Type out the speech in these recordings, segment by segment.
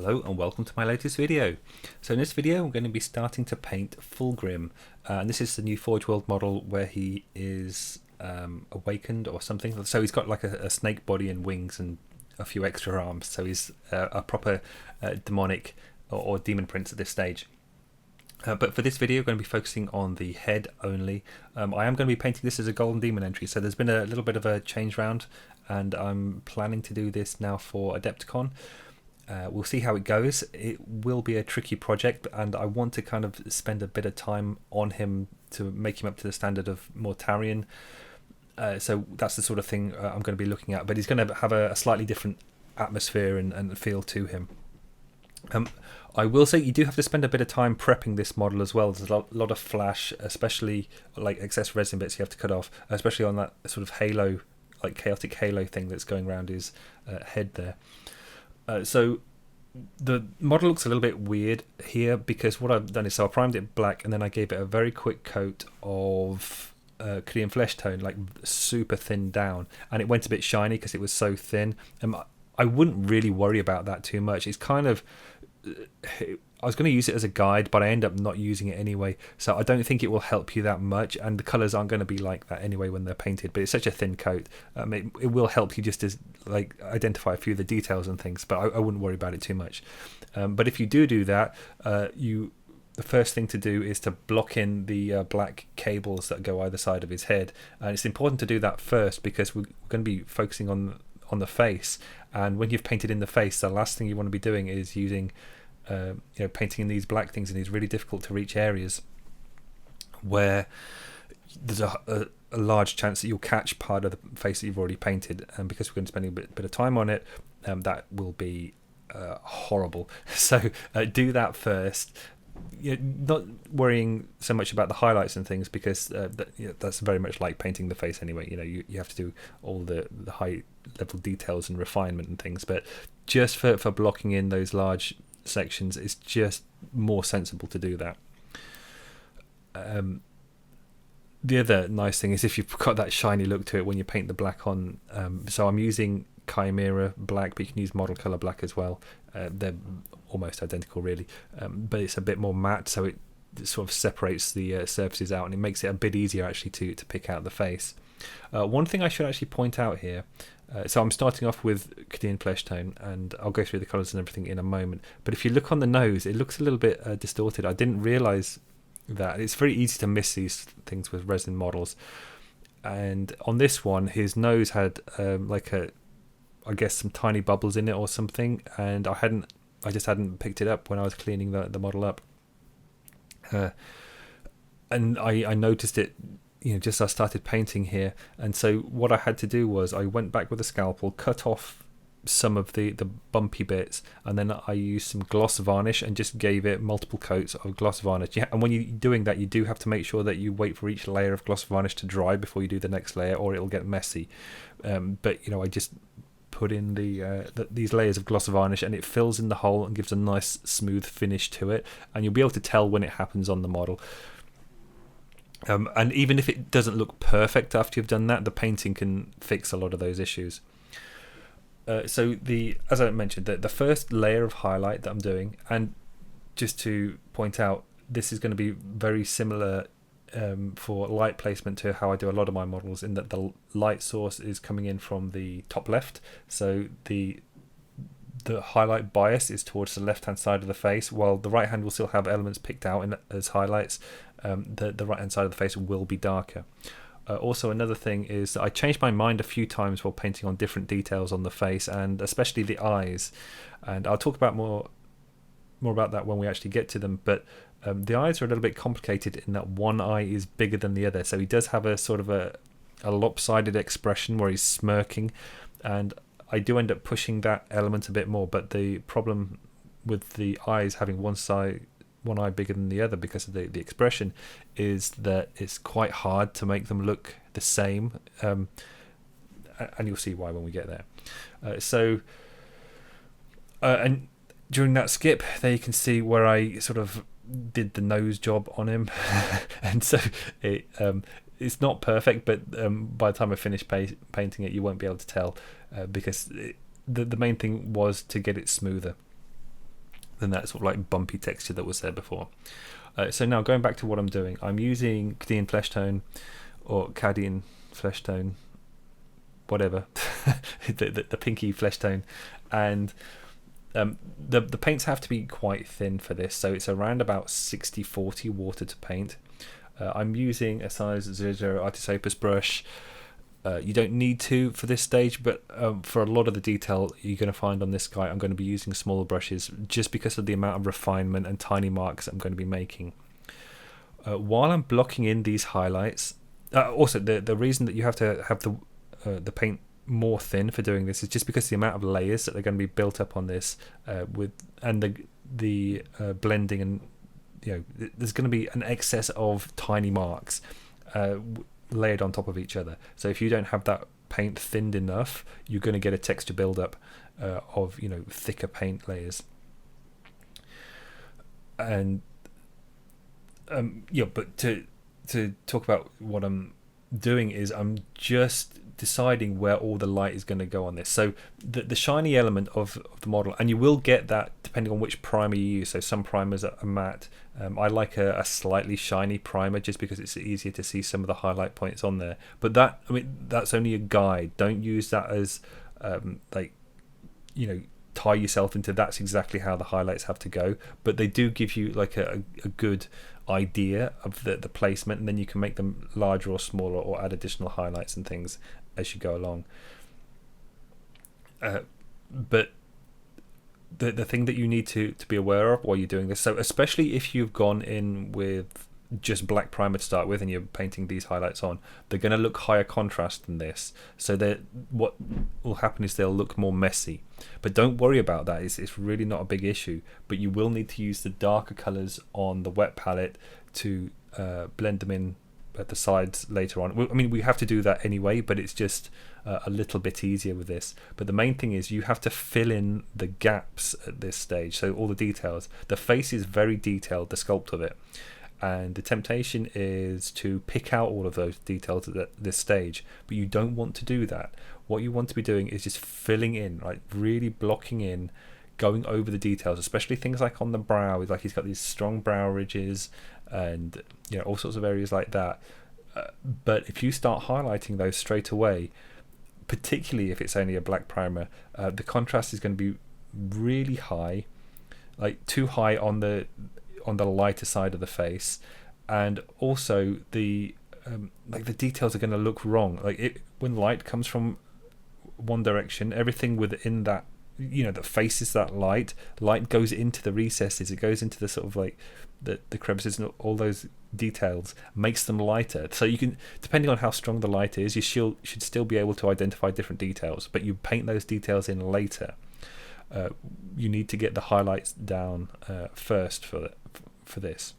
Hello and welcome to my latest video. So in this video I'm going to be starting to paint Fulgrim, and this is the new Forge World model where he is awakened or something. So he's got like a snake body and wings and a few extra arms, so he's a proper demonic or demon prince at this stage. But for this video, I'm going to be focusing on the head only. I am going to be painting this as a golden demon entry, so there's been a little bit of a change round, and I'm planning to do this now for Adepticon. We'll see how it goes. It will be a tricky project, and I want to kind of spend a bit of time on him to make him up to the standard of Mortarion. So that's the sort of thing I'm going to be looking at, but he's going to have a slightly different atmosphere and feel to him. I will say you do have to spend a bit of time prepping this model as well. There's a lot of flash, especially like excess resin bits you have to cut off, especially on that sort of halo, like chaotic halo thing that's going around his head there. So the model looks a little bit weird here because what I've done is, so I primed it black and then I gave it a very quick coat of Cadian Fleshtone, like super thin down, and it went a bit shiny because it was so thin. I wouldn't really worry about that too much. It's kind of, I was going to use it as a guide, but I end up not using it anyway, so I don't think it will help you that much, and the colours aren't going to be like that anyway when they're painted, but it's such a thin coat. It will help you just to like identify a few of the details and things, but I wouldn't worry about it too much. But if you do that, the first thing to do is to block in the black cables that go either side of his head, and it's important to do that first because we're going to be focusing on the face, and when you've painted in the face, the last thing you want to be doing is using painting in these black things in these really difficult to reach areas where there's a large chance that you'll catch part of the face that you've already painted, and because we're going to spend a bit of time on it, that will be horrible. So do that first. You're not worrying so much about the highlights and things because that's very much like painting the face anyway. You have to do all the high level details and refinement and things, but just for blocking in those large sections, it's just more sensible to do that. The other nice thing is if you've got that shiny look to it when you paint the black on, so I'm using Kimera black, but you can use model color black as well. They're almost identical really, but it's a bit more matte, so it sort of separates the surfaces out, and it makes it a bit easier actually to pick out the face. One thing I should actually point out here, so I'm starting off with Cadian Fleshtone, and I'll go through the colours and everything in a moment, but if you look on the nose, it looks a little bit distorted. I didn't realise that. It's very easy to miss these things with resin models, and on this one his nose had I guess some tiny bubbles in it or something, and I just hadn't picked it up when I was cleaning the model up, and I noticed it just as I started painting here, and so what I had to do was I went back with a scalpel, cut off some of the bumpy bits, and then I used some gloss varnish and just gave it multiple coats of gloss varnish. Yeah, and when you're doing that, you do have to make sure that you wait for each layer of gloss varnish to dry before you do the next layer, or it'll get messy. But I just put in these layers of gloss varnish, and it fills in the hole and gives a nice smooth finish to it, and you'll be able to tell when it happens on the model. And even if it doesn't look perfect after you've done that, the painting can fix a lot of those issues. So as I mentioned, the first layer of highlight that I'm doing, and just to point out, this is going to be very similar for light placement to how I do a lot of my models, in that the light source is coming in from the top left, so the highlight bias is towards the left hand side of the face, while the right hand will still have elements picked out as highlights. The right hand side of the face will be darker. Also, another thing is that I changed my mind a few times while painting on different details on the face, and especially the eyes, and I'll talk about more about that when we actually get to them. But the eyes are a little bit complicated in that one eye is bigger than the other, so he does have a sort of a lopsided expression where he's smirking, and I do end up pushing that element a bit more. But the problem with the eyes having one eye bigger than the other because of the expression is that it's quite hard to make them look the same, and you'll see why when we get there. And during that skip there, you can see where I sort of did the nose job on him and so it's not perfect, but by the time I finish painting it, you won't be able to tell, because the main thing was to get it smoother. than that sort of like bumpy texture that was there before. So now going back to what I'm doing, I'm using Cadian Fleshtone or Cadian Fleshtone, whatever, the pinky Fleshtone, and the paints have to be quite thin for this, so it's around about 60-40 water to paint. I'm using a size 00 Artisopus brush. You don't need to for this stage, but for a lot of the detail you're going to find on this guy, I'm going to be using smaller brushes just because of the amount of refinement and tiny marks I'm going to be making. While I'm blocking in these highlights, also the reason that you have to have the paint more thin for doing this is just because the amount of layers that are going to be built up on this and the blending, and there's going to be an excess of tiny marks layered on top of each other. So if you don't have that paint thinned enough, you're going to get a texture build-up of thicker paint layers. And but to talk about what I'm doing is I'm just deciding where all the light is going to go on this. So the shiny element of the model, and you will get that depending on which primer you use. So some primers are matte. I like a slightly shiny primer just because it's easier to see some of the highlight points on there. But that's only a guide. Don't use that as tie yourself into that's exactly how the highlights have to go. But they do give you like a good idea of the placement, and then you can make them larger or smaller or add additional highlights and things as you go along. But the thing that you need to be aware of while you're doing this, so especially if you've gone in with just black primer to start with and you're painting these highlights on, they're going to look higher contrast than this, so what will happen is they'll look more messy. But don't worry about that, it's really not a big issue. But you will need to use the darker colors on the wet palette to blend them in at the sides later on. I mean, we have to do that anyway, but it's just a little bit easier with this. But the main thing is you have to fill in the gaps at this stage, so all the details. The face is very detailed, the sculpt of it, and the temptation is to pick out all of those details at this stage, but you don't want to do that. What you want to be doing is just filling in, right, really blocking in, going over the details, especially things like on the brow, like he's got these strong brow ridges and all sorts of areas like that. But if you start highlighting those straight away, particularly if it's only a black primer, the contrast is going to be really high, like too high on the lighter side of the face, and also the details are going to look wrong. When light comes from one direction, everything within that that faces that light goes into the recesses, it goes into the sort of like the crevices, and all those details makes them lighter. So you can, depending on how strong the light is, you should still be able to identify different details, but you paint those details in later. You need to get the highlights down first for this,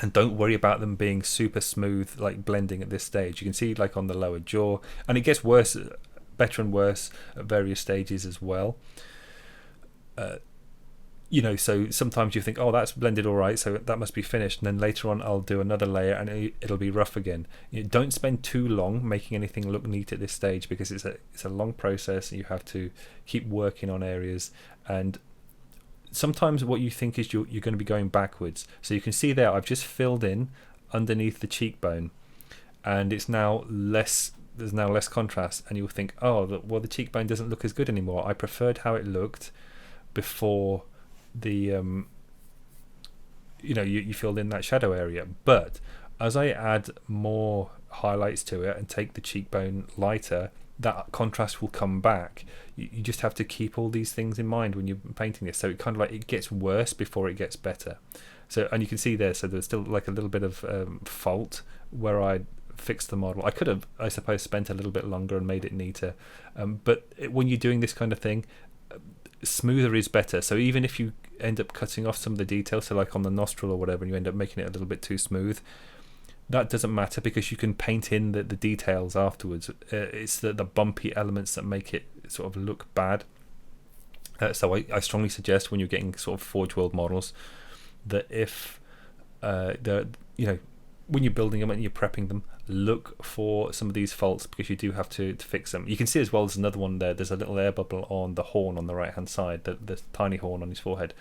and don't worry about them being super smooth, like blending at this stage. You can see like on the lower jaw, and it gets better and worse at various stages as well. So sometimes you think, oh, that's blended all right, so that must be finished, and then later on I'll do another layer and it'll be rough again. Don't spend too long making anything look neat at this stage, because it's a long process and you have to keep working on areas, and sometimes what you think is you're going to be going backwards. So you can see there I've just filled in underneath the cheekbone, and there's now less contrast, and you'll think, oh, the cheekbone doesn't look as good anymore. I preferred how it looked before the you filled in that shadow area. But as I add more highlights to it and take the cheekbone lighter, that contrast will come back. You just have to keep all these things in mind when you're painting this, so it kind of like it gets worse before it gets better. So, and you can see there, so there's still like a little bit of fault where I fixed the model. I could have, I suppose, spent a little bit longer and made it neater, but when you're doing this kind of thing, smoother is better. So even if you end up cutting off some of the details, so like on the nostril or whatever, and you end up making it a little bit too smooth, that doesn't matter, because you can paint in the details afterwards. It's the bumpy elements that make it sort of look bad. So I strongly suggest, when you're getting sort of Forge World models, that if when you're building them and you're prepping them, look for some of these faults, because you do have to fix them. You can see as well, there's another one there. There's a little air bubble on the horn on the right hand side, the tiny horn on his forehead.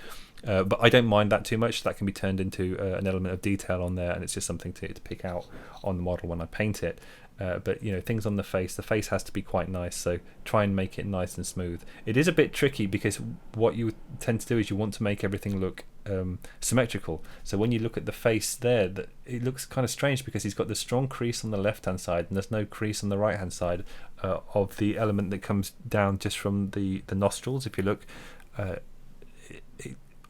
But I don't mind that too much. That can be turned into an element of detail on there, and it's just something to pick out on the model when I paint it. But things on the face has to be quite nice, so try and make it nice and smooth. It is a bit tricky, because what you tend to do is you want to make everything look symmetrical. So when you look at the face there, it looks kind of strange, because he's got the strong crease on the left hand side and there's no crease on the right hand side of the element that comes down just from the nostrils. If you look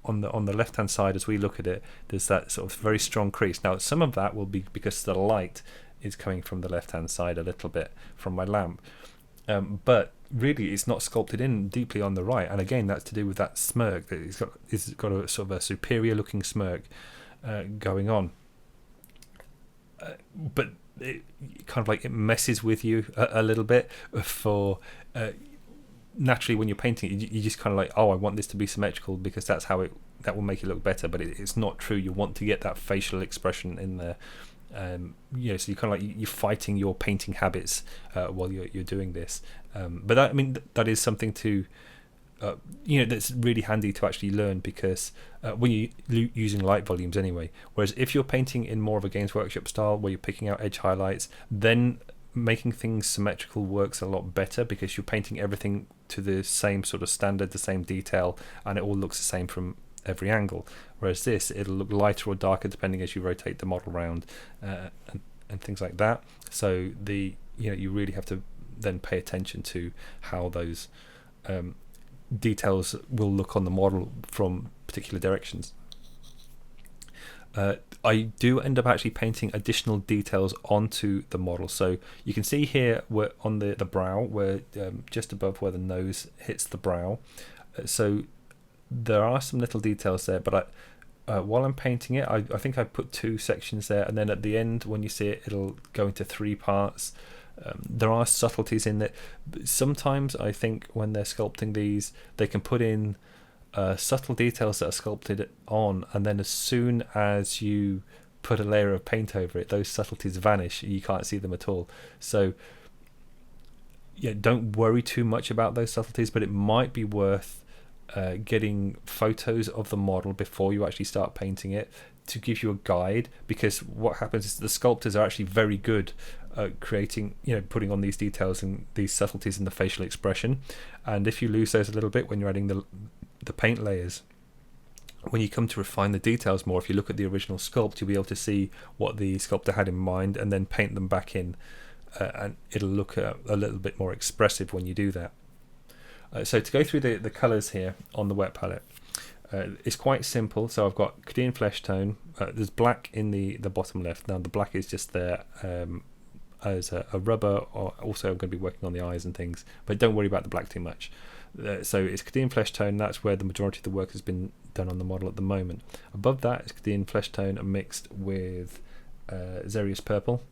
on the left hand side, as we look at it, there's that sort of very strong crease. Now some of that will be because the light is coming from the left hand side a little bit from my lamp, but really it's not sculpted in deeply on the right, and again that's to do with that smirk that he's got a sort of a superior looking smirk going on, but it kind of like it messes with you a little bit. For naturally when you're painting it, you just kind of like, oh, I want this to be symmetrical because that's how that will make it look better, but it's not true. You want to get that facial expression in there. So you're kind of like you're fighting your painting habits while you're doing this. But that is something to that's really handy to actually learn, because when you're using light volumes anyway. Whereas if you're painting in more of a Games Workshop style where you're picking out edge highlights, then making things symmetrical works a lot better, because you're painting everything to the same sort of standard, the same detail, and it all looks the same from every angle. Whereas this, it'll look lighter or darker depending as you rotate the model around and things like that. So you really have to then pay attention to how those details will look on the model from particular directions. I do end up actually painting additional details onto the model. So you can see here where on the brow, where just above where the nose hits the brow. So there are some little details there, but while I'm painting it, I think I put 2 sections there, and then at the end when you see it, it'll go into 3 parts. There are subtleties in it. Sometimes I think when they're sculpting these, they can put in subtle details that are sculpted on, and then as soon as you put a layer of paint over it, those subtleties vanish. You can't see them at all. So don't worry too much about those subtleties, but it might be worth getting photos of the model before you actually start painting it to give you a guide, because what happens is the sculptors are actually very good at creating, putting on these details and these subtleties in the facial expression. And if you lose those a little bit when you're adding the paint layers, when you come to refine the details more, if you look at the original sculpt, you'll be able to see what the sculptor had in mind and then paint them back in, and it'll look a little bit more expressive when you do that. So to go through the colours here on the wet palette, it's quite simple. So I've got Cadian Fleshtone. There's black in the bottom left. Now the black is just there as a rubber. Or also I'm going to be working on the eyes and things, but don't worry about the black too much. So it's Cadian Fleshtone. That's where the majority of the work has been done on the model at the moment. Above that is Cadian Fleshtone mixed with Xereus purple,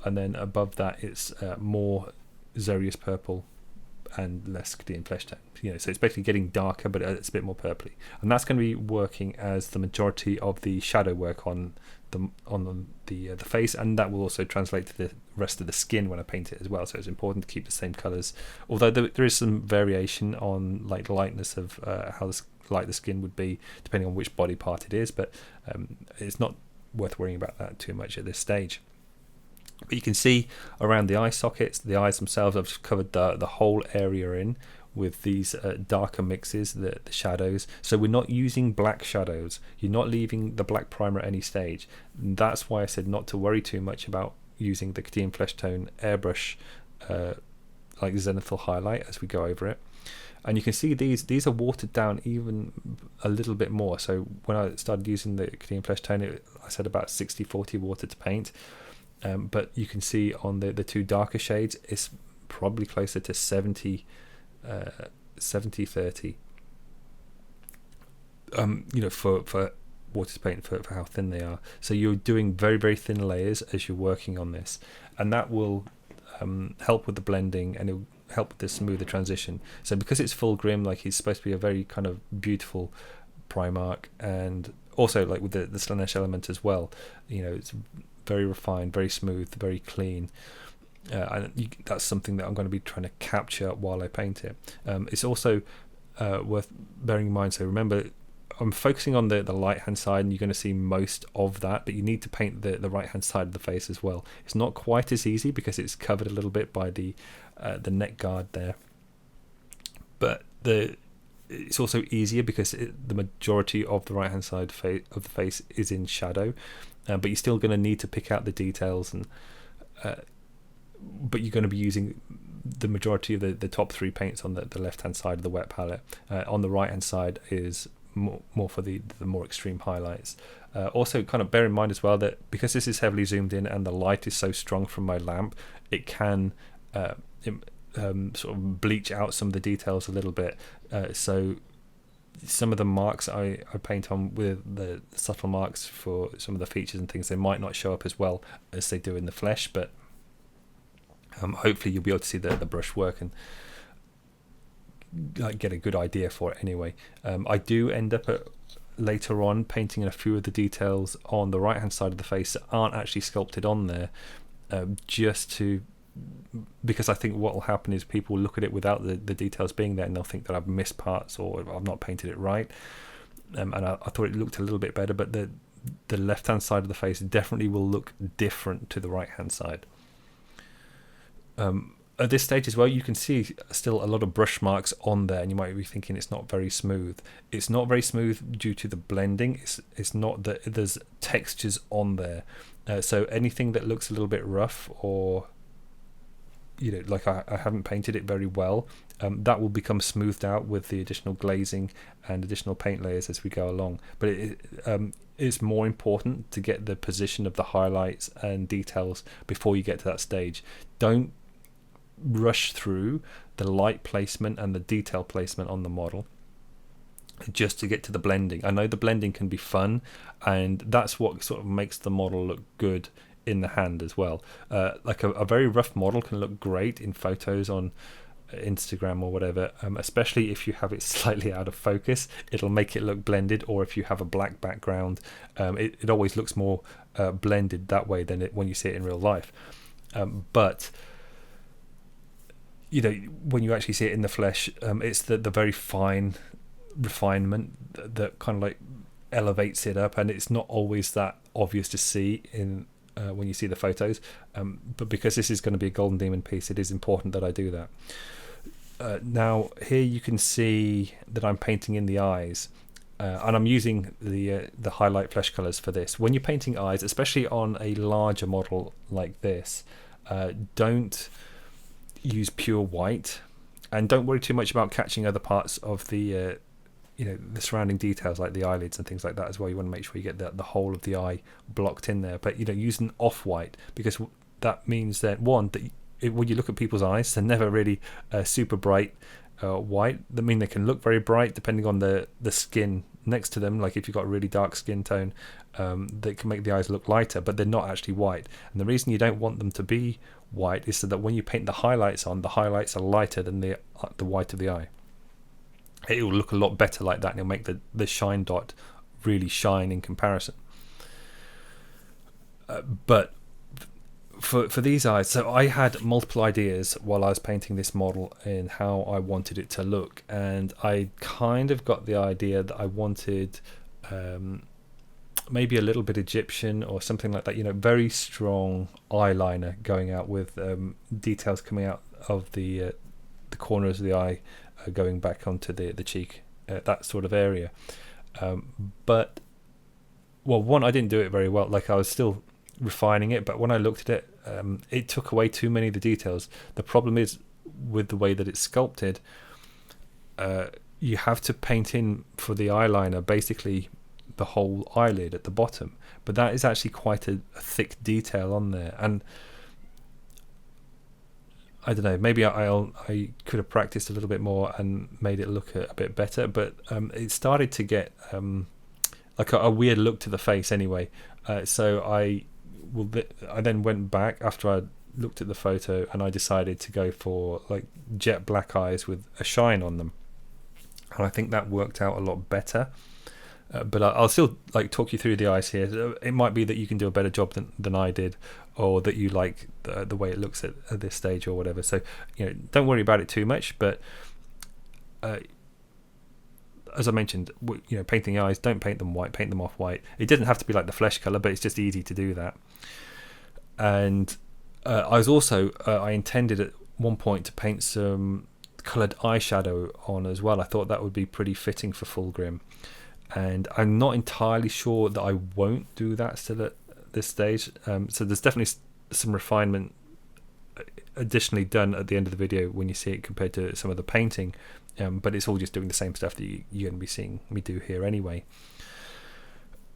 and then above that it's more Xereus purple and less Cadian Fleshtone. So it's basically getting darker, but it's a bit more purpley, and that's going to be working as the majority of the shadow work on the face, and that will also translate to the rest of the skin when I paint it as well. So it's important to keep the same colours, although there is some variation on like the lightness of how light the skin would be depending on which body part it is, but it's not worth worrying about that too much at this stage. But you can see around the eye sockets, the eyes themselves, I've covered the whole area in with these darker mixes, the shadows. So we're not using black shadows. You're not leaving the black primer at any stage. And that's why I said not to worry too much about using the Cadian Fleshtone airbrush like zenithal highlight as we go over it. And you can see these are watered down even a little bit more. So when I started using the Cadian Fleshtone, I said about 60-40 water to paint. But you can see on the 2 darker shades, it's probably closer to 70-30. For water to paint, for how thin they are. So you're doing very, very thin layers as you're working on this, and that will help with the blending, and it'll help with the smoother transition. So because it's Fulgrim, like he's supposed to be a very kind of beautiful Primarch, and also like with the Slanesh element as well, it's very refined, very smooth, very clean. That's something that I'm going to be trying to capture while I paint it. It's also worth bearing in mind, so remember, I'm focusing on the light hand side, and you're going to see most of that, but you need to paint the right hand side of the face as well. It's not quite as easy because it's covered a little bit by the neck guard there, but it's also easier because the majority of the right hand side of the face is in shadow, but you're still going to need to pick out the details, and but you're going to be using the majority of the top 3 paints on the left hand side of the wet palette. On the right hand side is more for the more extreme highlights. Also, kind of bear in mind as well that because this is heavily zoomed in and the light is so strong from my lamp, it can sort of bleach out some of the details a little bit. So some of the marks I paint on with the subtle marks for some of the features and things, they might not show up as well as they do in the flesh, but hopefully you'll be able to see the brush work and get a good idea for it anyway. I do end up later on painting in a few of the details on the right hand side of the face that aren't actually sculpted on there, because I think what will happen is people will look at it without the details being there, and they'll think that I've missed parts or I've not painted it right. And I thought it looked a little bit better, but the left hand side of the face definitely will look different to the right hand side. At this stage as well, you can see still a lot of brush marks on there, and you might be thinking it's not very smooth. It's not very smooth due to the blending. It's not that there's textures on there. So anything that looks a little bit rough, or like I haven't painted it very well, that will become smoothed out with the additional glazing and additional paint layers as we go along. But it's more important to get the position of the highlights and details before you get to that stage. Don't rush through the light placement and the detail placement on the model just to get to the blending. I know the blending can be fun, and that's what sort of makes the model look good in the hand as well. Like a very rough model can look great in photos on Instagram or whatever, especially if you have it slightly out of focus. It'll make it look blended, or if you have a black background, it always looks more blended that way than when you see it in real life. But when you actually see it in the flesh, it's the very fine refinement that kind of like elevates it up, and it's not always that obvious to see in when you see the photos. But because this is going to be a Golden Demon piece, it is important that I do that. Now here you can see that I'm painting in the eyes, and I'm using the highlight flesh colors for this. When you're painting eyes, especially on a larger model like this, don't use pure white, and don't worry too much about catching other parts of the the surrounding details like the eyelids and things like that as well. You want to make sure you get the whole of the eye blocked in there, but use an off-white, because that means that when you look at people's eyes, they're never really super bright white. That mean they can look very bright depending on the skin next to them. Like if you've got a really dark skin tone, they can make the eyes look lighter, but they're not actually white. And the reason you don't want them to be white is so that when you paint the highlights on, the highlights are lighter than the white of the eye. It will look a lot better like that, and it'll make the shine dot really shine in comparison. But for these eyes, so I had multiple ideas while I was painting this model in how I wanted it to look, and I kind of got the idea that I wanted maybe a little bit Egyptian or something like that, very strong eyeliner going out with details coming out of the corners of the eye, going back onto the cheek, that sort of area. But one, I didn't do it very well. Like I was still refining it, but when I looked at it, it took away too many of the details. The problem is with the way that it's sculpted, you have to paint in for the eyeliner basically the whole eyelid at the bottom, but that is actually quite a thick detail on there, and I don't know, maybe I could have practiced a little bit more and made it look a bit better, but it started to get like a weird look to the face anyway. So I then went back after I looked at the photo, and I decided to go for like jet black eyes with a shine on them, and I think that worked out a lot better. But I'll still like talk you through the eyes here. It might be that you can do a better job than I did, or that you like the way it looks at this stage or whatever. So don't worry about it too much. But as I mentioned, painting eyes, don't paint them white, paint them off white. It doesn't have to be like the flesh color, but it's just easy to do that. And I intended at one point to paint some coloured eyeshadow on as well. I thought that would be pretty fitting for Fulgrim, and I'm not entirely sure that I won't do that still at this stage. So there's definitely some refinement additionally done at the end of the video when you see it compared to some of the painting, but it's all just doing the same stuff that you're going to be seeing me do here anyway.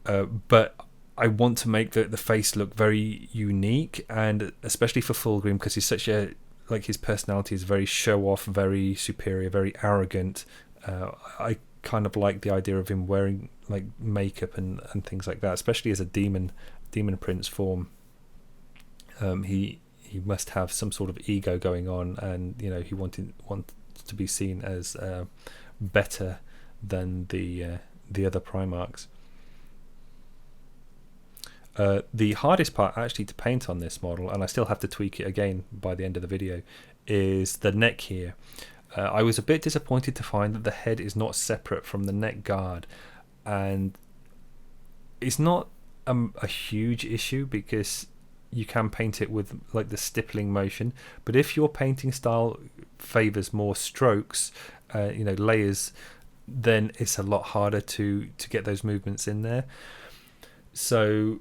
But I want to make the face look very unique, and especially for Fulgrim, because he's such a, like, his personality is very show off, very superior, very arrogant. I kind of like the idea of him wearing like makeup and things like that, especially as a demon prince form. He must have some sort of ego going on, and he wants to be seen as better than the other Primarchs. The hardest part actually to paint on this model, and I still have to tweak it again by the end of the video, is the neck here. I was a bit disappointed to find that the head is not separate from the neck guard, and it's not a huge issue because you can paint it with like the stippling motion, but if your painting style favors more strokes, layers, then it's a lot harder to get those movements in there. So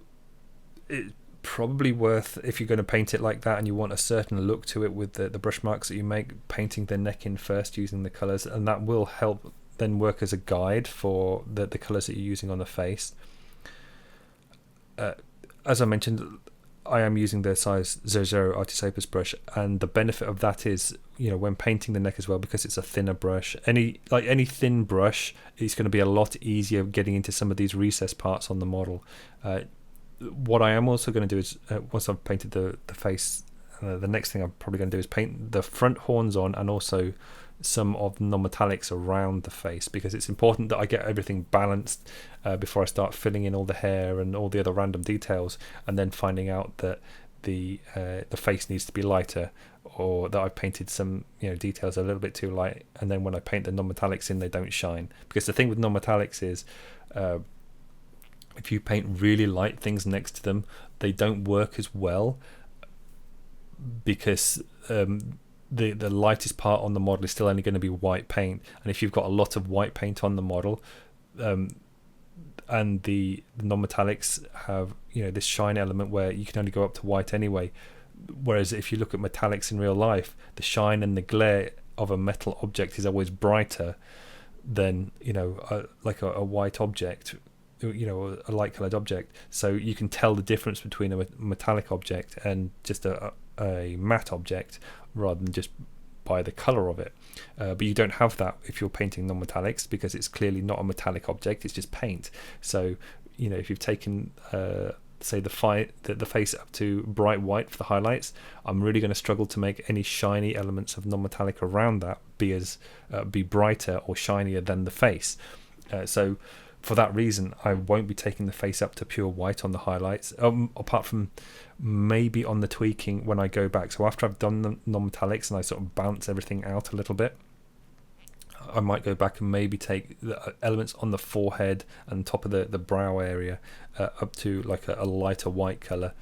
it's probably worth, if you're going to paint it like that and you want a certain look to it with the brush marks that you make, painting the neck in first using the colours, and that will help then work as a guide for the colours that you're using on the face. As I mentioned, I am using the size 00 Artisopus brush, and the benefit of that is, when painting the neck as well, because it's a thinner brush, any thin brush, it's going to be a lot easier getting into some of these recessed parts on the model. What I am also going to do is, once I've painted the face, the next thing I'm probably going to do is paint the front horns on, and also some of the non-metallics around the face, because it's important that I get everything balanced before I start filling in all the hair and all the other random details, and then finding out that the face needs to be lighter, or that I've painted some details a little bit too light, and then when I paint the non-metallics in, they don't shine. Because the thing with non-metallics is, if you paint really light things next to them, they don't work as well, because the lightest part on the model is still only going to be white paint, and if you've got a lot of white paint on the model, and the non-metallics have this shine element where you can only go up to white anyway, whereas if you look at metallics in real life, the shine and the glare of a metal object is always brighter than like a white object, a light colored object. So you can tell the difference between a metallic object and just a matte object, rather than just by the color of it. But you don't have that if you're painting non-metallics, because it's clearly not a metallic object, it's just paint. So if you've taken say the face up to bright white for the highlights, I'm really going to struggle to make any shiny elements of non-metallic around that be brighter or shinier than the face. So for that reason, I won't be taking the face up to pure white on the highlights, apart from maybe on the tweaking when I go back. So after I've done the non-metallics and I sort of balance everything out a little bit, I might go back and maybe take the elements on the forehead and top of the brow area up to like a lighter white colour.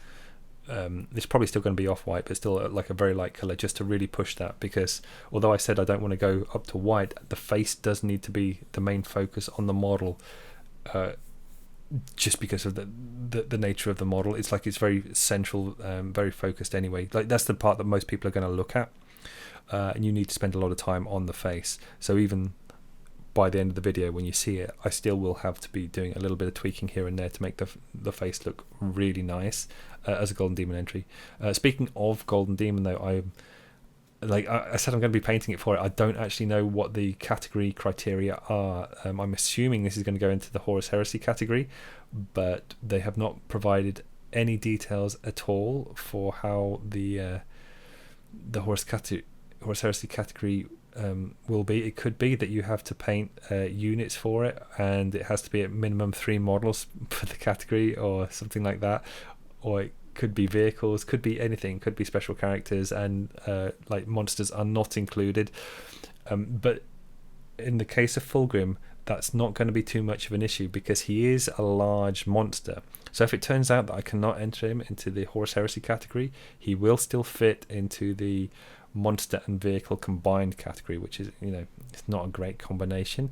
It's probably still going to be off-white, but still like a very light colour, just to really push that, because although I said I don't want to go up to white, the face does need to be the main focus on the model. Just because of the nature of the model, it's very central, very focused anyway. Like, that's the part that most people are going to look at, and you need to spend a lot of time on the face. So even by the end of the video, when you see it, I still will have to be doing a little bit of tweaking here and there to make the face look really nice as a Golden Demon entry. Speaking of Golden Demon, though, I said I'm going to be painting it for it. I don't actually know what the category criteria are. I'm assuming this is going to go into the Horus Heresy category, but they have not provided any details at all for how the Horus Heresy category will be. It could be that you have to paint units for it, and it has to be at minimum 3 models for the category or something like that. Or it could be vehicles, could be anything, could be special characters, and like monsters are not included. But in the case of Fulgrim, that's not going to be too much of an issue because he is a large monster. So if it turns out that I cannot enter him into the Horus Heresy category, he will still fit into the monster and vehicle combined category, which is, it's not a great combination,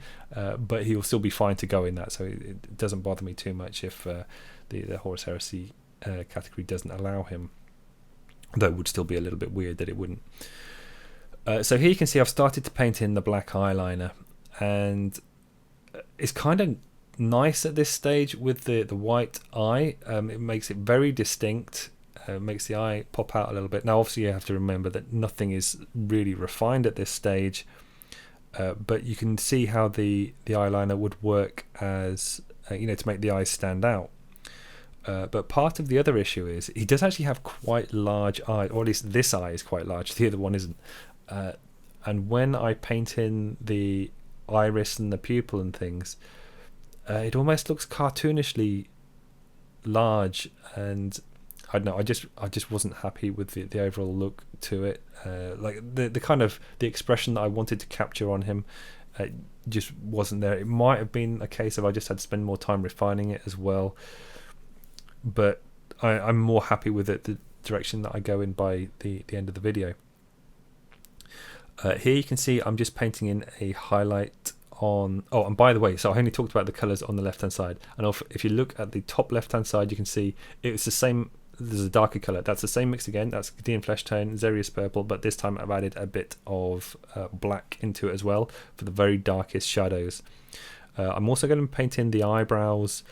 but he will still be fine to go in that. So it doesn't bother me too much if the Horus Heresy category doesn't allow him, though it would still be a little bit weird that it wouldn't. So here you can see I've started to paint in the black eyeliner, and it's kind of nice at this stage with the white eye. It makes it very distinct, makes the eye pop out a little bit. Now obviously you have to remember that nothing is really refined at this stage, but you can see how the eyeliner would work as to make the eyes stand out. But part of the other issue is he does actually have quite large eyes, or at least this eye is quite large, the other one isn't. And when I paint in the iris and the pupil and things, it almost looks cartoonishly large, and I don't know, I just wasn't happy with the overall look to it. Like the kind of the expression that I wanted to capture on him just wasn't there. It might have been a case of I just had to spend more time refining it as well, but I'm more happy with it, the direction that I go in by the end of the video. Here you can see I'm just painting in a highlight on... Oh, and by the way, so I only talked about the colours on the left-hand side. And if you look at the top left-hand side, you can see it's the same... There's a darker colour. That's the same mix again. That's Cadian Fleshtone, Xereus purple, but this time I've added a bit of black into it as well for the very darkest shadows. I'm also going to paint in the eyebrows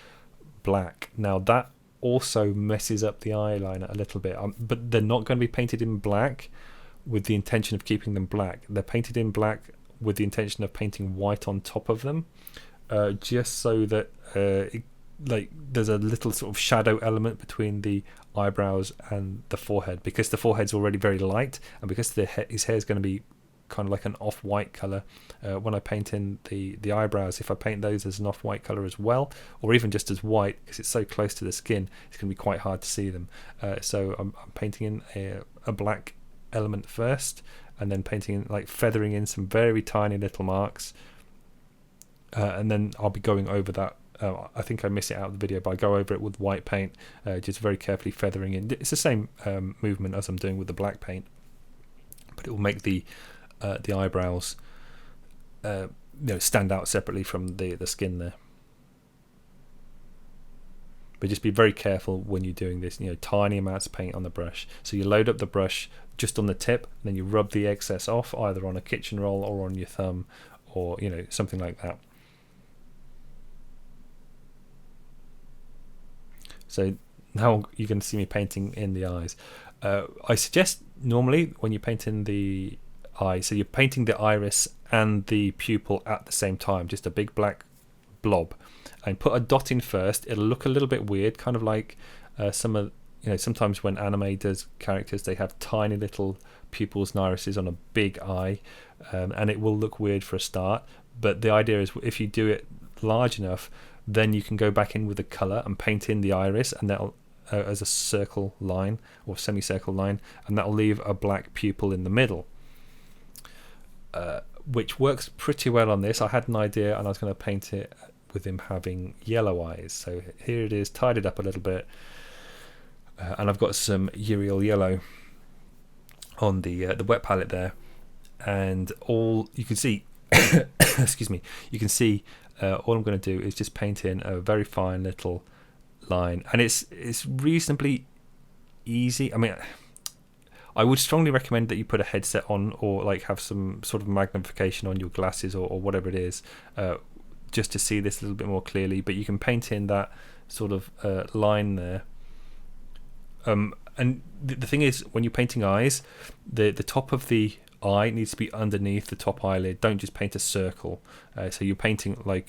black. Now that also messes up the eyeliner a little bit, but they're not going to be painted in black with the intention of keeping them black. They're painted in black with the intention of painting white on top of them, just so that there's a little sort of shadow element between the eyebrows and the forehead, because the forehead's already very light, and because his hair is going to be kind of like an off-white colour. When I paint in the eyebrows, if I paint those as an off-white colour as well, or even just as white, because it's so close to the skin, it's going to be quite hard to see them. So I'm painting in a black element first, and then painting in, like feathering in some very tiny little marks, and then I'll be going over that. I think I miss it out of the video, but I go over it with white paint, just very carefully feathering in. It's the same movement as I'm doing with the black paint, but it will make the eyebrows stand out separately from the skin there. But just be very careful when you're doing this, tiny amounts of paint on the brush. So you load up the brush just on the tip, and then you rub the excess off either on a kitchen roll or on your thumb, or something like that. So now you can see me painting in the eyes. I suggest normally when you paint in the eye, so you're painting the iris and the pupil at the same time, just a big black blob, and put a dot in first. It'll look a little bit weird, kind of like sometimes when anime does characters, they have tiny little pupils and irises on a big eye, and it will look weird for a start, but the idea is if you do it large enough, then you can go back in with the colour and paint in the iris, and that'll as a circle line or semicircle line, and that'll leave a black pupil in the middle, which works pretty well on this. I had an idea, and I was going to paint it with him having yellow eyes. So here it is, tied it up a little bit, and I've got some Uriel yellow on the wet palette there, and all you can see excuse me, you can see all I'm going to do is just paint in a very fine little line, and it's reasonably easy. I mean, I would strongly recommend that you put a headset on, or like have some sort of magnification on your glasses, or whatever it is, just to see this a little bit more clearly. But you can paint in that sort of line there. And the thing is, when you're painting eyes, the top of the eye needs to be underneath the top eyelid. Don't just paint a circle. So you're painting like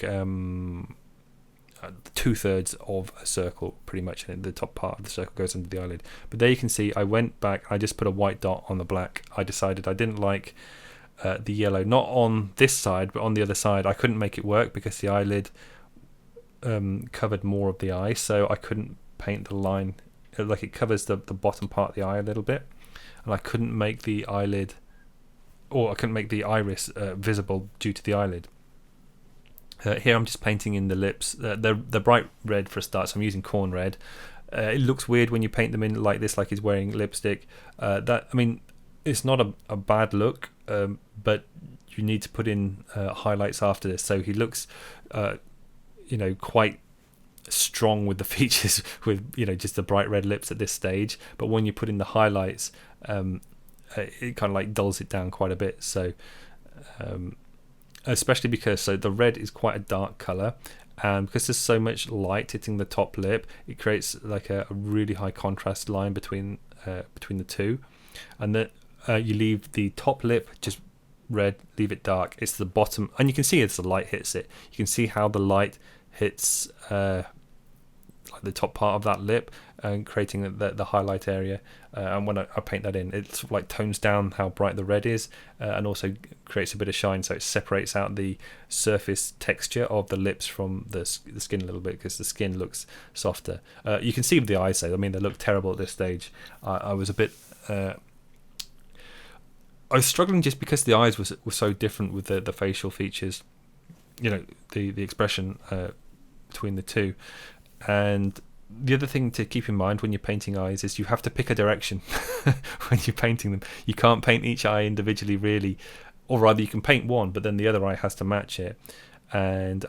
2/3 of a circle, pretty much, and the top part of the circle goes under the eyelid. But there you can see I went back, I just put a white dot on the black. I decided I didn't like the yellow, not on this side but on the other side. I couldn't make it work because the eyelid covered more of the eye, so I couldn't paint the line. Like, it covers the bottom part of the eye a little bit, and I couldn't make the eyelid, or I couldn't make the iris visible due to the eyelid. Here I'm just painting in the lips. They're bright red for a start, so I'm using corn red. It looks weird when you paint them in like this, like he's wearing lipstick. It's not a bad look, but you need to put in highlights after this. So he looks, quite strong with the features, with just the bright red lips at this stage. But when you put in the highlights, it kind of like dulls it down quite a bit. So. Especially because the red is quite a dark color, and because there's so much light hitting the top lip, it creates like a really high contrast line between the two, and that you leave the top lip just red, leave it dark. It's the bottom, and you can see as the light hits it, you can see how the light hits like the top part of that lip and creating the highlight area. And when I paint that in, it sort of like tones down how bright the red is, and also creates a bit of shine, so it separates out the surface texture of the lips from the skin a little bit, because the skin looks softer. You can see with the eyes though, I mean, they look terrible at this stage. I was a bit I was struggling just because the eyes were so different with the facial features, the expression between the two. And the other thing to keep in mind when you're painting eyes is you have to pick a direction when you're painting them. You can't paint each eye individually, really, or rather you can paint one, but then the other eye has to match it. And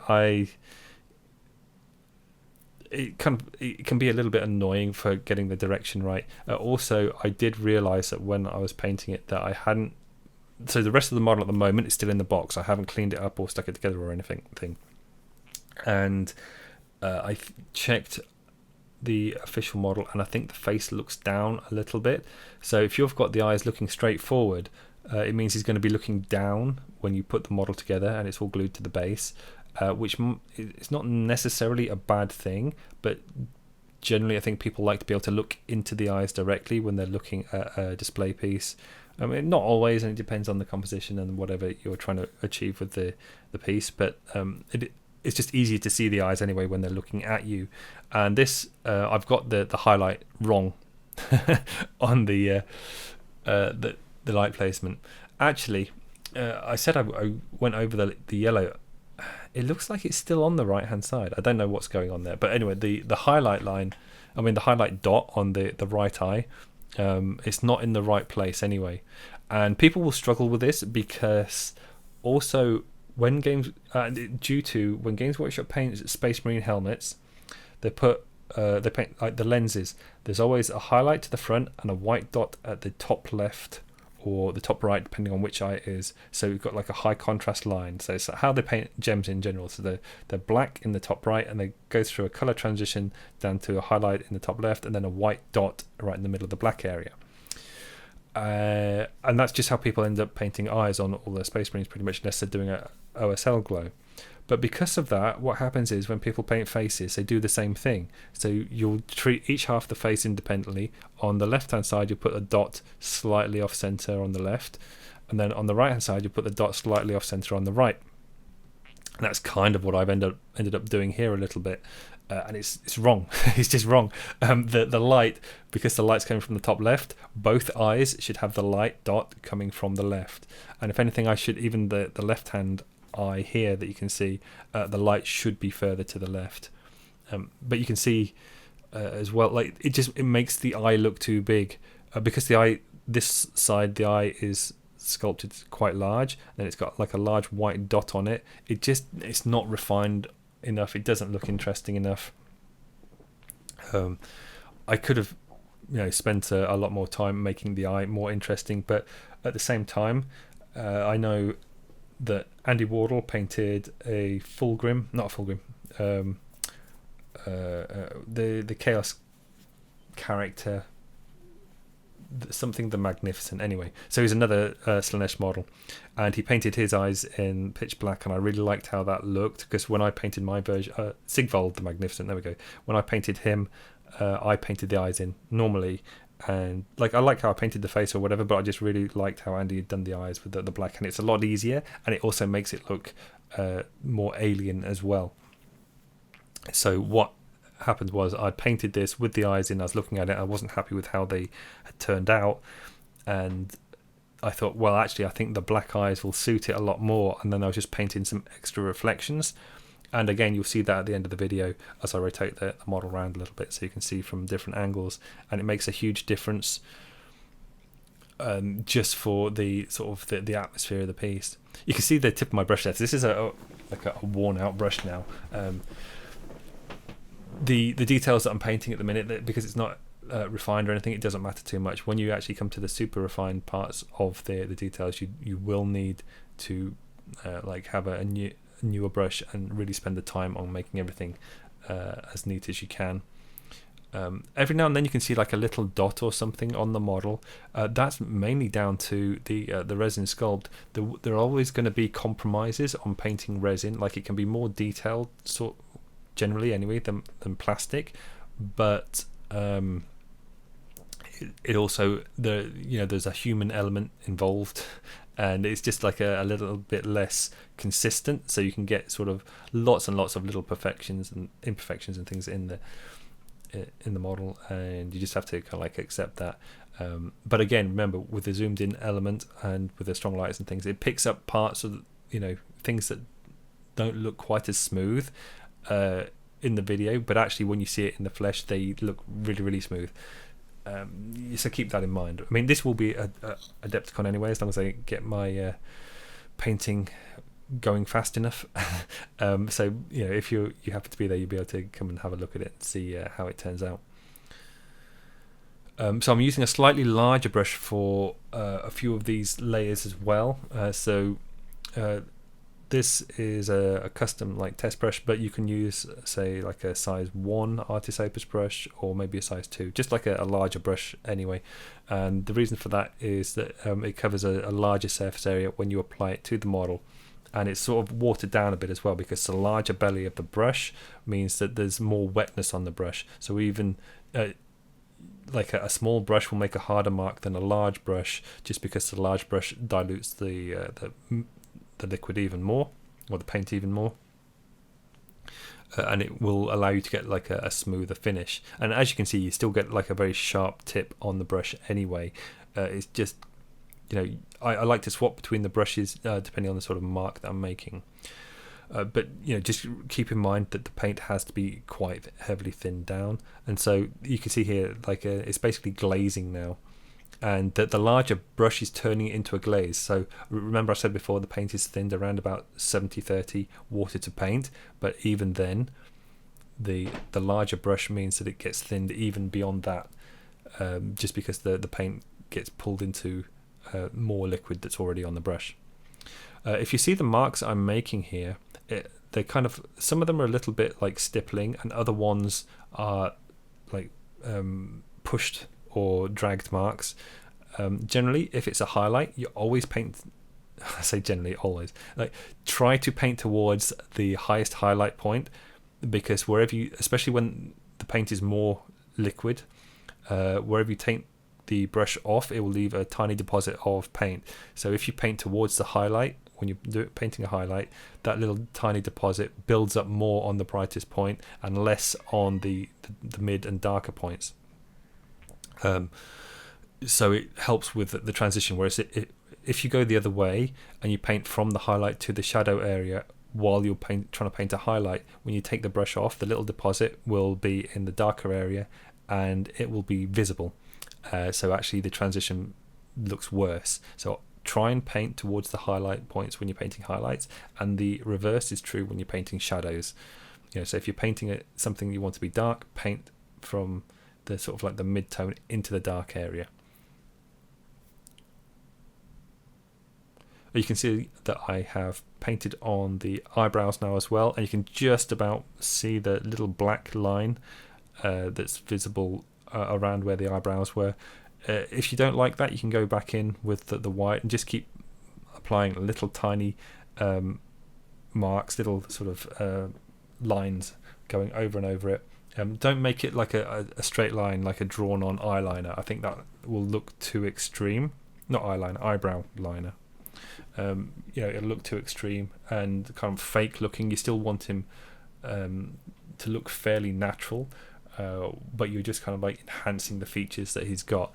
it can be a little bit annoying for getting the direction right. Also, I did realise that when I was painting it that I hadn't. So the rest of the model at the moment is still in the box. I haven't cleaned it up or stuck it together or anything. And I checked the official model, and I think the face looks down a little bit. So if you've got the eyes looking straight forward, it means he's going to be looking down when you put the model together, and it's all glued to the base, which is not necessarily a bad thing, but generally I think people like to be able to look into the eyes directly when they're looking at a display piece. I mean, not always, and it depends on the composition and whatever you're trying to achieve with the piece, but it's just easier to see the eyes anyway when they're looking at you. And this, I've got the highlight wrong on the light placement. Actually, I said I went over the yellow. It looks like it's still on the right hand side. I don't know what's going on there, but anyway, the highlight line, the highlight dot on the right eye, it's not in the right place anyway. And people will struggle with this because also when Games Workshop paints Space Marine helmets, they paint like the lenses. There's always a highlight to the front and a white dot at the top left or the top right, depending on which eye it is. So we've got like a high contrast line. So it's how they paint gems in general. So they're black in the top right, and they go through a color transition down to a highlight in the top left, and then a white dot right in the middle of the black area. And that's just how people end up painting eyes on all their Space Marines, pretty much, unless they're doing a OSL glow. But because of that, what happens is when people paint faces, they do the same thing. So you'll treat each half of the face independently. On the left-hand side, you put a dot slightly off-center on the left. And then on the right-hand side, you put the dot slightly off-center on the right. And that's kind of what I've ended up doing here a little bit. And it's wrong. It's just wrong. The light, because the light's coming from the top left, both eyes should have the light dot coming from the left. And if anything, I should, even the left-hand eye here that you can see, the light should be further to the left. But you can see as well, like it makes the eye look too big, because this side the eye is sculpted quite large, and it's got like a large white dot on it. It's not refined enough. It doesn't look interesting enough. I could have spent a lot more time making the eye more interesting, but at the same time, I know that Andy Wardle painted a Fulgrim, not a Fulgrim, the Chaos character, something the Magnificent, anyway. So he's another Slaanesh model, and he painted his eyes in pitch black, and I really liked how that looked, because when I painted my version, Sigvald the Magnificent, there we go, when I painted him, I painted the eyes in normally, And like, I like how I painted the face or whatever, but I just really liked how Andy had done the eyes with the black, and it's a lot easier, and it also makes it look more alien as well. So what happened was I painted this with the eyes in. I was looking at it, I wasn't happy with how they had turned out, and I thought, well, actually, I think the black eyes will suit it a lot more. And then I was just painting some extra reflections. And again, you'll see that at the end of the video as I rotate the model around a little bit, so you can see from different angles, and it makes a huge difference just for the sort of the atmosphere of the piece. You can see the tip of my brush there. This is a worn out brush now. The details that I'm painting at the minute, because it's not refined or anything, it doesn't matter too much. When you actually come to the super refined parts of the details, you will need to like have a newer brush and really spend the time on making everything as neat as you can. Every now and then you can see like a little dot or something on the model. That's mainly down to the resin sculpt. There are always going to be compromises on painting resin. Like, it can be more detailed, sort generally anyway, than plastic, but it also, there's a human element involved, and it's just like a little bit less consistent, so you can get sort of lots and lots of little perfections and imperfections and things in the model, and you just have to kind of like accept that. But again, remember, with the zoomed in element and with the strong lights and things, it picks up parts of things that don't look quite as smooth in the video, but actually when you see it in the flesh, they look really, really smooth. So keep that in mind. I mean, this will be a Adepticon anyway, as long as I get my painting going fast enough. So if you happen to be there, you'll be able to come and have a look at it and see how it turns out. So I'm using a slightly larger brush for a few of these layers as well. This is a custom like test brush, but you can use, say, like a size 1 Artis Opus brush, or maybe a size 2, just like a larger brush anyway. And the reason for that is that it covers a larger surface area when you apply it to the model, and it's sort of watered down a bit as well, because the larger belly of the brush means that there's more wetness on the brush. So even like a small brush will make a harder mark than a large brush, just because the large brush dilutes the liquid even more, or the paint even more, and it will allow you to get like a smoother finish. And as you can see, you still get like a very sharp tip on the brush anyway. It's just, I like to swap between the brushes depending on the sort of mark that I'm making, but just keep in mind that the paint has to be quite heavily thinned down. And so you can see here, like it's basically glazing now, and the larger brush is turning it into a glaze. So remember, I said before, the paint is thinned around about 70-30 water to paint, but even then the larger brush means that it gets thinned even beyond that, just because the paint gets pulled into more liquid that's already on the brush. If you see the marks I'm making here, they kind of, some of them are a little bit like stippling, and other ones are like pushed or dragged marks. Generally, if it's a highlight, you always paint, I say generally, always, like try to paint towards the highest highlight point, because wherever you, especially when the paint is more liquid, wherever you take the brush off, it will leave a tiny deposit of paint. So if you paint towards the highlight, when you're painting a highlight, that little tiny deposit builds up more on the brightest point and less on the mid and darker points. So it helps with the transition, whereas if you go the other way and you paint from the highlight to the shadow area while you're trying to paint a highlight, when you take the brush off, the little deposit will be in the darker area and it will be visible. So actually the transition looks worse. So try and paint towards the highlight points when you're painting highlights, and the reverse is true when you're painting shadows. So if you're painting something you want to be dark, paint from the sort of like the mid-tone into the dark area. You can see that I have painted on the eyebrows now as well, and you can just about see the little black line that's visible around where the eyebrows were. If you don't like that, you can go back in with the white and just keep applying little tiny marks, little sort of lines going over and over it, Don't make it like a straight line, like a drawn on eyeliner. I think that will look too extreme. Not eyeliner, eyebrow liner. It'll look too extreme and kind of fake looking. You still want him to look fairly natural, but you're just kind of like enhancing the features that he's got,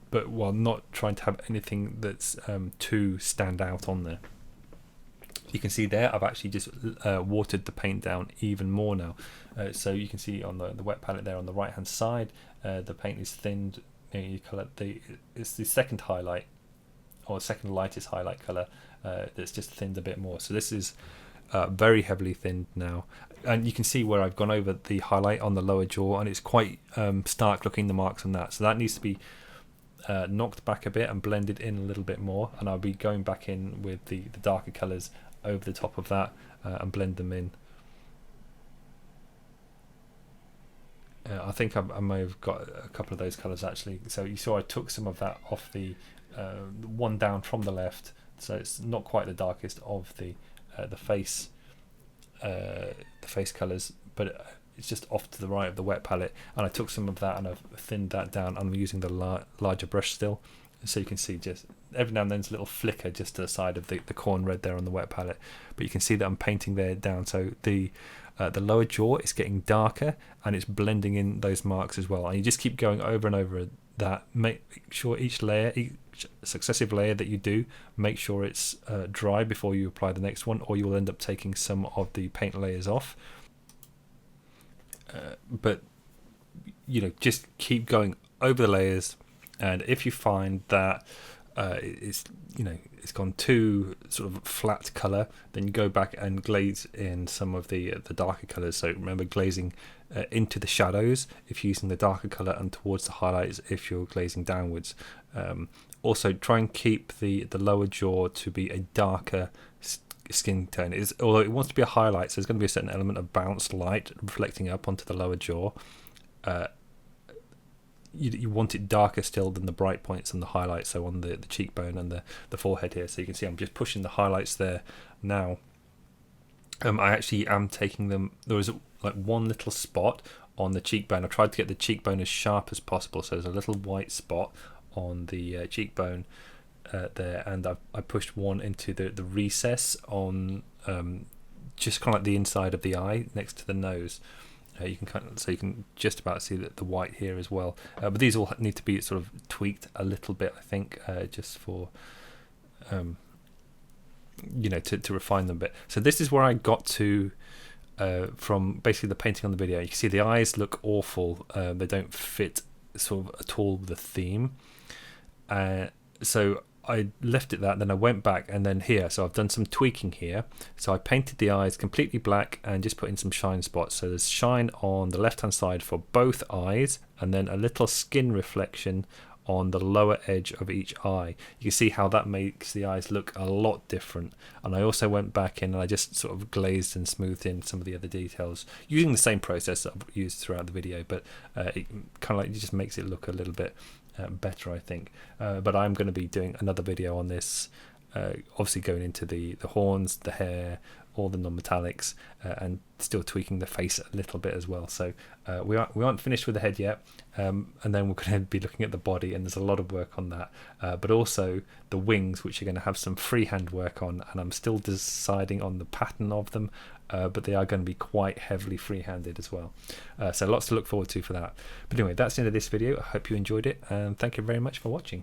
but while not trying to have anything that's too stand out on there. You can see there I've actually just watered the paint down even more now, so you can see on the wet palette there on the right hand side, the paint is thinned. It's the second highlight, or second lightest highlight colour, that's just thinned a bit more. So this is very heavily thinned now, and you can see where I've gone over the highlight on the lower jaw, and it's quite stark looking, the marks on that. So that needs to be knocked back a bit and blended in a little bit more, and I'll be going back in with the darker colours over the top of that and blend them in. I think I may have got a couple of those colours actually. So you saw I took some of that off the one down from the left, so it's not quite the darkest of the face colours, but it's just off to the right of the wet palette, and I took some of that and I've thinned that down. I'm using the larger brush still, so you can see just every now and then there's a little flicker just to the side of the corn red there on the wet palette, but you can see that I'm painting there down, so the lower jaw is getting darker and it's blending in those marks as well, and you just keep going over and over that. Make sure each successive layer that you do, make sure it's dry before you apply the next one, or you will end up taking some of the paint layers off. But just keep going over the layers, and if you find that it's gone too sort of flat color, then you go back and glaze in some of the darker colors. So remember, glazing into the shadows if you're using the darker color, and towards the highlights if you're glazing downwards. Also try and keep the lower jaw to be a darker skin tone. Although it wants to be a highlight, so there's going to be a certain element of bounced light reflecting up onto the lower jaw. You want it darker still than the bright points and the highlights, so on the cheekbone and the forehead here. So you can see I'm just pushing the highlights there now. I actually am taking them, there was like one little spot on the cheekbone. I tried to get the cheekbone as sharp as possible, so there's a little white spot on the cheekbone there, and I pushed one into the recess on just kind of like the inside of the eye next to the nose. You can just about see the white here as well, but these all need to be sort of tweaked a little bit, I think, just for to refine them a bit. So this is where I got to from basically the painting on the video. You can see the eyes look awful. They don't fit sort of at all with the theme. So I left it that, then I went back, and then here, so I've done some tweaking here. So I painted the eyes completely black and just put in some shine spots. So there's shine on the left hand side for both eyes, and then a little skin reflection on the lower edge of each eye. You can see how that makes the eyes look a lot different. And I also went back in and I just sort of glazed and smoothed in some of the other details using the same process that I've used throughout the video, but it kind of like just makes it look a little bit better, I think. But I'm going to be doing another video on this, obviously going into the horns, the hair, all the non-metallics, and still tweaking the face a little bit as well. So we aren't finished with the head yet, and then we're going to be looking at the body, and there's a lot of work on that, but also the wings, which are going to have some freehand work on, and I'm still deciding on the pattern of them, but they are going to be quite heavily free-handed as well. So lots to look forward to for that. But anyway, that's the end of this video. I hope you enjoyed it, and thank you very much for watching.